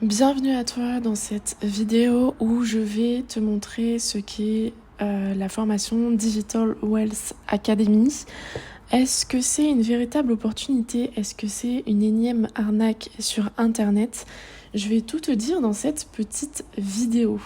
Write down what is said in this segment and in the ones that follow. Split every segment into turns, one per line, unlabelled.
Bienvenue à toi dans cette vidéo où je vais te montrer ce qu'est la formation Digital Wealth Academy. Est-ce que c'est une véritable opportunité? Est-ce que c'est une énième arnaque sur Internet? Je vais tout te dire dans cette petite vidéo.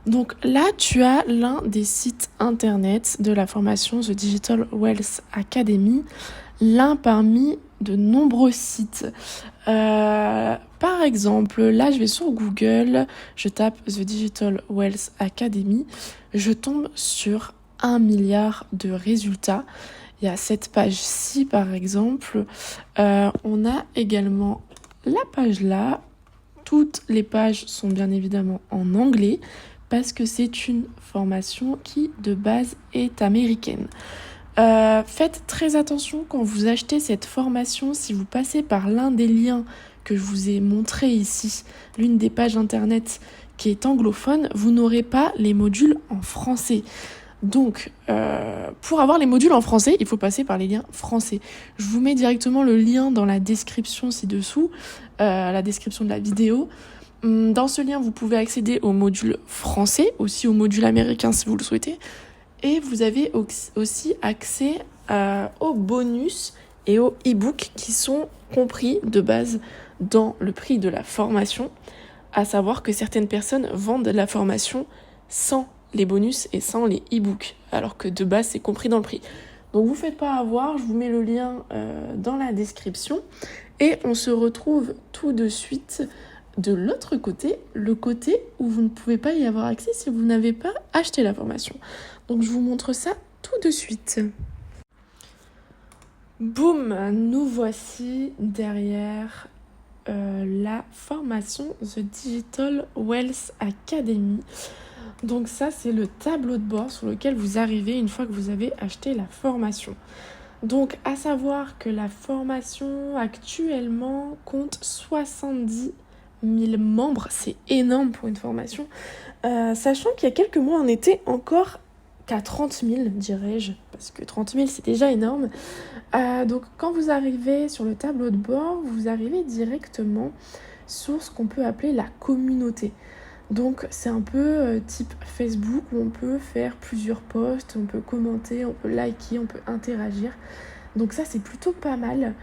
Donc là, tu as l'un des sites Internet de la formation The Digital Wealth Academy, l'un parmi de nombreux sites. Par exemple, là, je vais sur Google, je tape The Digital Wealth Academy, je tombe sur 1 milliard de résultats. Il y a cette page-ci, par exemple. On a également la page là. Toutes les pages sont bien évidemment en anglais parce que c'est une formation qui, de base, est américaine. Faites très attention quand vous achetez cette formation, si vous passez par l'un des liens que je vous ai montré ici, l'une des pages internet qui est anglophone, vous n'aurez pas les modules en français. Donc, pour avoir les modules en français, il faut passer par les liens français. Je vous mets directement le lien dans la description ci-dessous, la description de la vidéo. Dans ce lien, vous pouvez accéder au module français, aussi au module américain si vous le souhaitez. Et vous avez aussi accès aux bonus et aux e-books qui sont compris de base dans le prix de la formation, à savoir que certaines personnes vendent la formation sans les bonus et sans les e-books, alors que de base c'est compris dans le prix. Donc vous faites pas avoir, je vous mets le lien dans la description et on se retrouve tout de suite de l'autre côté, le côté où vous ne pouvez pas y avoir accès si vous n'avez pas acheté la formation. Donc je vous montre ça tout de suite. Boum, nous voici derrière la formation The Digital Wealth Academy. Donc ça, c'est le tableau de bord sur lequel vous arrivez une fois que vous avez acheté la formation. Donc à savoir que la formation actuellement compte 70 000 membres, c'est énorme pour une formation, sachant qu'il y a quelques mois on était encore qu'à 30 000 dirais-je, parce que 30 000 c'est déjà énorme. Donc quand vous arrivez sur le tableau de bord, vous arrivez directement sur ce qu'on peut appeler la communauté. Donc c'est un peu type Facebook où on peut faire plusieurs posts, on peut commenter, on peut liker, on peut interagir. Donc ça c'est plutôt pas mal.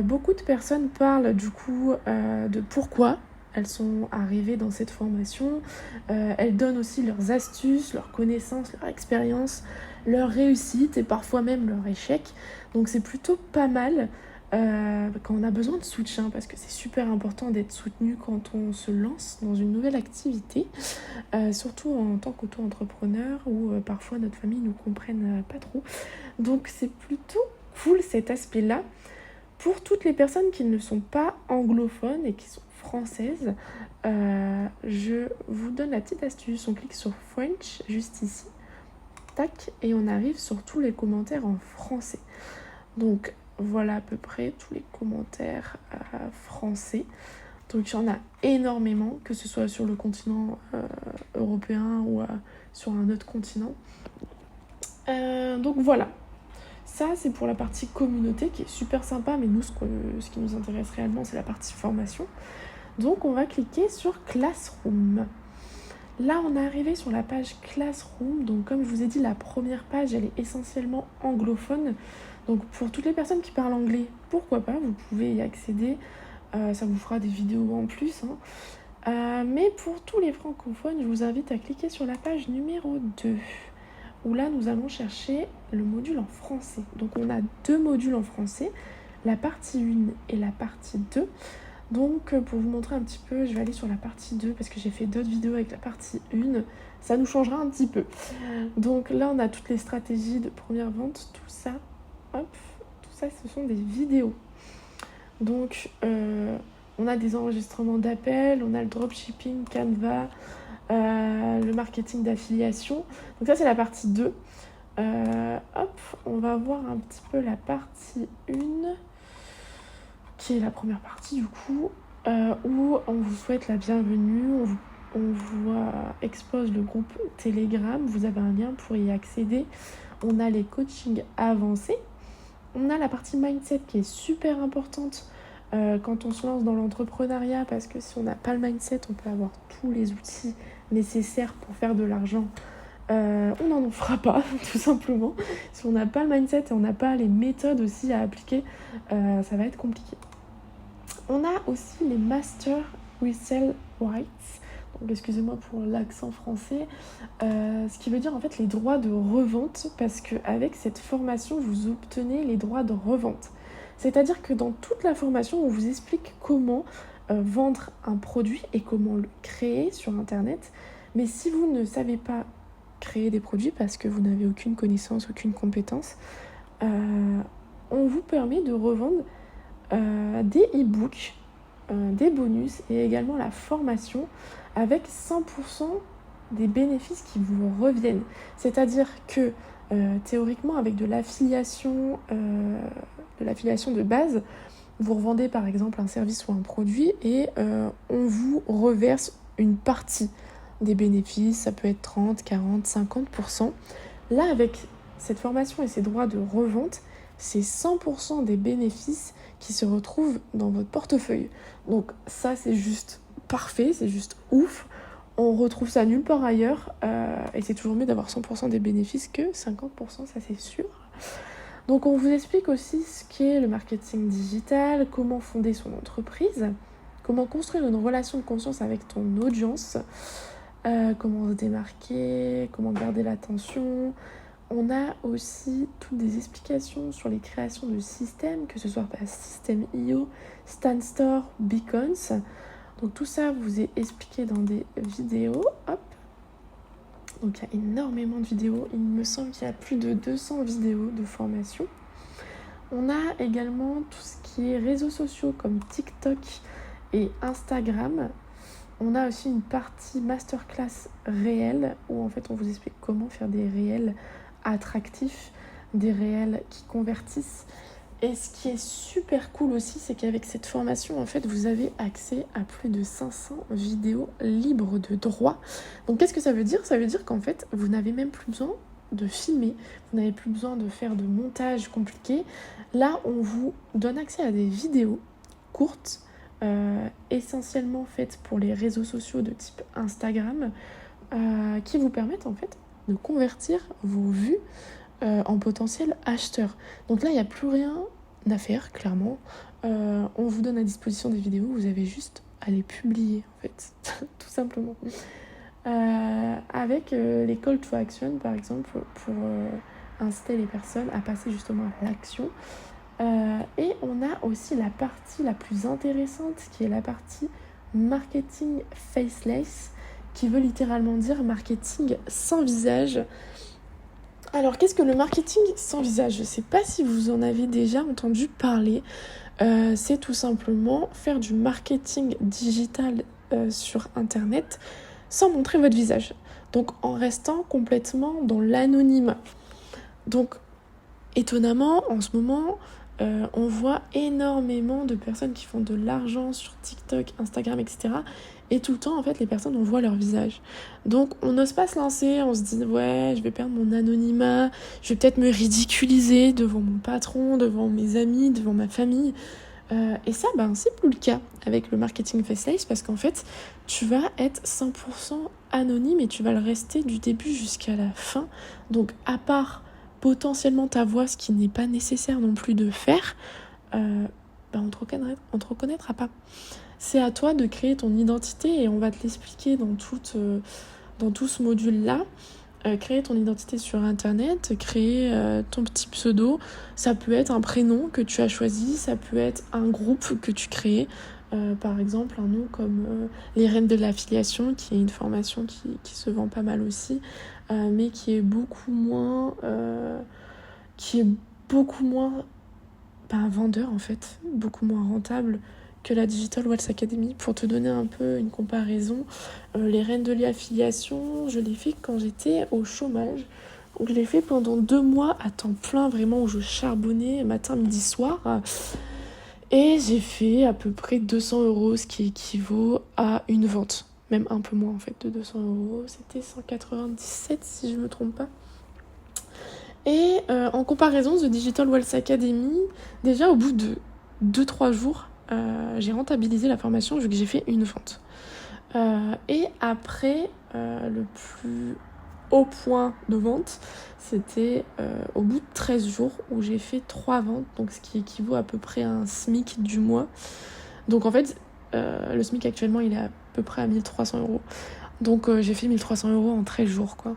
Beaucoup de personnes parlent du coup de pourquoi elles sont arrivées dans cette formation. Elles donnent aussi leurs astuces, leurs connaissances, leur expérience, leurs réussites et parfois même leurs échecs. Donc c'est plutôt pas mal quand on a besoin de soutien, parce que c'est super important d'être soutenu quand on se lance dans une nouvelle activité, surtout en tant qu'auto-entrepreneur où parfois notre famille ne nous comprenne pas trop. Donc c'est plutôt cool cet aspect-là. Pour toutes les personnes qui ne sont pas anglophones et qui sont françaises, je vous donne la petite astuce. On clique sur French juste ici, tac, et on arrive sur tous les commentaires en français. Donc voilà à peu près tous les commentaires français. Donc il y en a énormément, que ce soit sur le continent européen ou sur un autre continent. Donc voilà. Ça, c'est pour la partie communauté qui est super sympa, mais nous, ce qui nous intéresse réellement, c'est la partie formation. Donc, on va cliquer sur Classroom. Là, on est arrivé sur la page Classroom. Donc, comme je vous ai dit, la première page, elle est essentiellement anglophone. Donc, pour toutes les personnes qui parlent anglais, pourquoi pas, vous pouvez y accéder. Ça vous fera des vidéos en plus. Mais pour tous les francophones, je vous invite à cliquer sur la page numéro 2. Où là, nous allons chercher le module en français. Donc, on a 2 modules en français, la partie 1 et la partie 2. Donc, pour vous montrer un petit peu, je vais aller sur la partie 2 parce que j'ai fait d'autres vidéos avec la partie 1. Ça nous changera un petit peu. Donc là, on a toutes les stratégies de première vente, tout ça. Hop, tout ça, ce sont des vidéos. Donc, on a des enregistrements d'appels, on a le dropshipping, Canva, le marketing d'affiliation. Donc ça c'est la partie 2. Hop, on va voir un petit peu la partie 1 qui est la première partie du coup, où on vous souhaite la bienvenue, on vous expose le groupe Telegram, vous avez un lien pour y accéder. On a les coachings avancés, on a la partie mindset qui est super importante quand on se lance dans l'entrepreneuriat, parce que si on n'a pas le mindset, on peut avoir tous les outils nécessaires pour faire de l'argent. On n'en fera pas, tout simplement. Si on n'a pas le mindset et on n'a pas les méthodes aussi à appliquer, ça va être compliqué. On a aussi les Master Resell Rights. Donc, excusez-moi pour l'accent français. Ce qui veut dire en fait les droits de revente, parce qu'avec cette formation, vous obtenez les droits de revente. C'est-à-dire que dans toute la formation, on vous explique comment vendre un produit et comment le créer sur Internet. Mais si vous ne savez pas créer des produits parce que vous n'avez aucune connaissance, aucune compétence, on vous permet de revendre des e-books, des bonus et également la formation avec 100% des bénéfices qui vous reviennent. C'est-à-dire que théoriquement, avec de l'affiliation de base, vous revendez par exemple un service ou un produit et on vous reverse une partie des bénéfices, ça peut être 30, 40, 50%. Là, avec cette formation et ces droits de revente, c'est 100% des bénéfices qui se retrouvent dans votre portefeuille. Donc ça, c'est juste parfait, c'est juste ouf. On retrouve ça nulle part ailleurs et c'est toujours mieux d'avoir 100% des bénéfices que 50%, ça c'est sûr. Donc on vous explique aussi ce qu'est le marketing digital, comment fonder son entreprise, comment construire une relation de confiance avec ton audience, comment se démarquer, comment garder l'attention. On a aussi toutes des explications sur les créations de systèmes, que ce soit par System.io, Stanstore, Beacons. Donc tout ça vous est expliqué dans des vidéos. Hop. Donc il y a énormément de vidéos. Il me semble qu'il y a plus de 200 vidéos de formation. On a également tout ce qui est réseaux sociaux comme TikTok et Instagram. On a aussi une partie masterclass réelle où en fait on vous explique comment faire des réels attractifs, des réels qui convertissent. Et ce qui est super cool aussi, c'est qu'avec cette formation, en fait, vous avez accès à plus de 500 vidéos libres de droit. Donc qu'est-ce que ça veut dire ? Ça veut dire qu'en fait, vous n'avez même plus besoin de filmer, vous n'avez plus besoin de faire de montage compliqué. Là, on vous donne accès à des vidéos courtes, essentiellement faites pour les réseaux sociaux de type Instagram, qui vous permettent en fait de convertir vos vues en potentiel acheteurs. Donc là, il n'y a plus rien à faire, clairement. On vous donne à disposition des vidéos, vous avez juste à les publier, en fait, tout simplement. Avec les call to action, par exemple, pour inciter les personnes à passer justement à l'action. Et on a aussi la partie la plus intéressante, qui est la partie marketing faceless, qui veut littéralement dire marketing sans visage. Alors, qu'est-ce que le marketing sans visage ? Je ne sais pas si vous en avez déjà entendu parler. C'est tout simplement faire du marketing digital sur Internet sans montrer votre visage. Donc, en restant complètement dans l'anonymat. Donc, étonnamment, en ce moment, on voit énormément de personnes qui font de l'argent sur TikTok, Instagram, etc. Et tout le temps, en fait, les personnes, on voit leur visage. Donc, on n'ose pas se lancer, on se dit, ouais, je vais perdre mon anonymat, je vais peut-être me ridiculiser devant mon patron, devant mes amis, devant ma famille. Et ça, c'est plus le cas avec le marketing faceless parce qu'en fait, tu vas être 100% anonyme et tu vas le rester du début jusqu'à la fin. Donc, à part potentiellement ta voix, ce qui n'est pas nécessaire non plus de faire, on te reconnaîtra pas. C'est à toi de créer ton identité et on va te l'expliquer dans tout ce module-là. Créer ton identité sur Internet, créer ton petit pseudo. Ça peut être un prénom que tu as choisi, ça peut être un groupe que tu crées. Par exemple, un nom comme les Reines de l'affiliation, qui est une formation qui se vend pas mal aussi, mais qui est beaucoup moins vendeur en fait, beaucoup moins rentable que la Digital Wealth Academy. Pour te donner un peu une comparaison, les Reines de l'affiliation, je l'ai fait quand j'étais au chômage. Donc je l'ai fait pendant 2 mois à temps plein, vraiment, où je charbonnais matin, midi, soir. Et j'ai fait à peu près 200 €, ce qui équivaut à une vente. Même un peu moins en fait de 200 €. C'était 197 si je ne me trompe pas. Et en comparaison, The Digital Wealth Academy, déjà au bout de 2-3 jours, j'ai rentabilisé la formation vu que j'ai fait une vente. Et après, le plus haut point de vente, c'était au bout de 13 jours où j'ai fait 3 ventes, donc ce qui équivaut à peu près à un SMIC du mois. Donc en fait, le SMIC actuellement, il est à peu près à 1300 €. Donc j'ai fait 1300 € en 13 jours, quoi.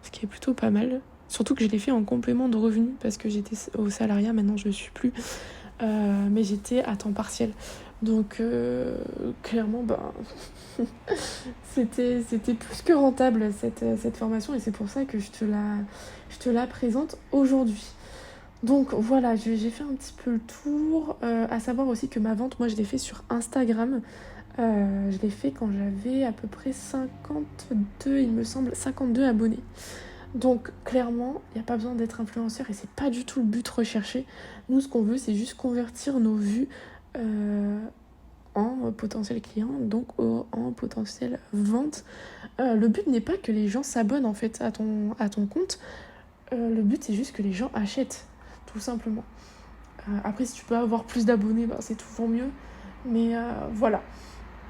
Ce qui est plutôt pas mal. Surtout que je l'ai fait en complément de revenus parce que j'étais au salariat, maintenant je ne suis plus. Mais j'étais à temps partiel. Donc clairement, c'était plus que rentable cette formation et c'est pour ça que je te la présente aujourd'hui. Donc voilà, j'ai fait un petit peu le tour. À savoir aussi que ma vente, moi je l'ai fait sur Instagram. Je l'ai fait quand j'avais à peu près 52, il me semble, 52 abonnés. Donc clairement, il n'y a pas besoin d'être influenceur et c'est pas du tout le but recherché. Nous, ce qu'on veut, c'est juste convertir nos vues en potentiel client, donc en potentielle vente. Le but n'est pas que les gens s'abonnent en fait à ton compte. Le but, c'est juste que les gens achètent, tout simplement. Après, si tu peux avoir plus d'abonnés, c'est toujours mieux. Mais voilà.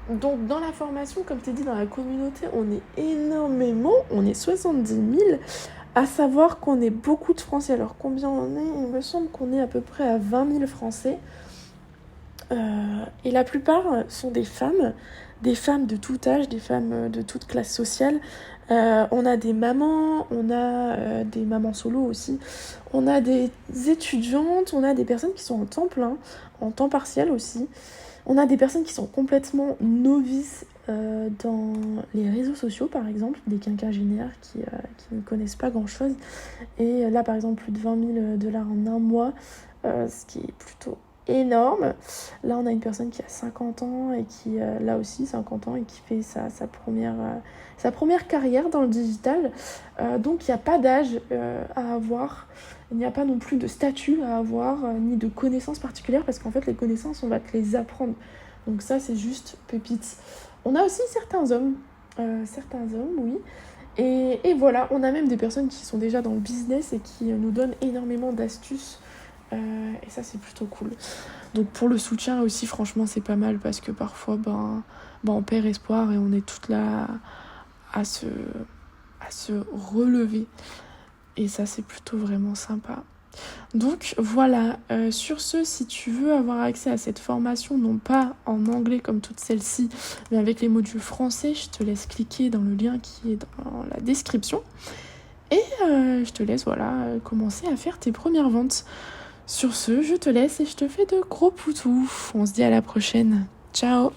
Donc dans la formation, comme tu as dit, dans la communauté, on est énormément, on est 70 000, à savoir qu'on est beaucoup de Français. Alors combien on est? Il me semble qu'on est à peu près à 20 000 Français. Et la plupart sont des femmes de tout âge, des femmes de toute classe sociale. On a des mamans, on a des mamans solo aussi, on a des étudiantes, on a des personnes qui sont en temps plein, en temps partiel aussi. On a des personnes qui sont complètement novices dans les réseaux sociaux, par exemple, des quinquagénaires qui ne connaissent pas grand-chose. Et là, par exemple, plus de 20 000 $ en un mois, ce qui est plutôt énorme. Là, on a une personne qui a 50 ans et qui, là aussi, 50 ans et qui fait sa première carrière dans le digital. Donc, il n'y a pas d'âge à avoir. Il n'y a pas non plus de statut à avoir, ni de connaissances particulières, parce qu'en fait, les connaissances, on va te les apprendre. Donc ça, c'est juste pépite. On a aussi certains hommes, oui. Et voilà, on a même des personnes qui sont déjà dans le business et qui nous donnent énormément d'astuces. Et ça, c'est plutôt cool. Donc pour le soutien aussi, franchement, c'est pas mal, parce que parfois, on perd espoir et on est toutes là à se relever. Et ça, c'est plutôt vraiment sympa. Donc voilà, sur ce, si tu veux avoir accès à cette formation, non pas en anglais comme toutes celles-ci, mais avec les modules français, je te laisse cliquer dans le lien qui est dans la description. Et je te laisse commencer à faire tes premières ventes. Sur ce, je te laisse et je te fais de gros poutous. On se dit à la prochaine. Ciao!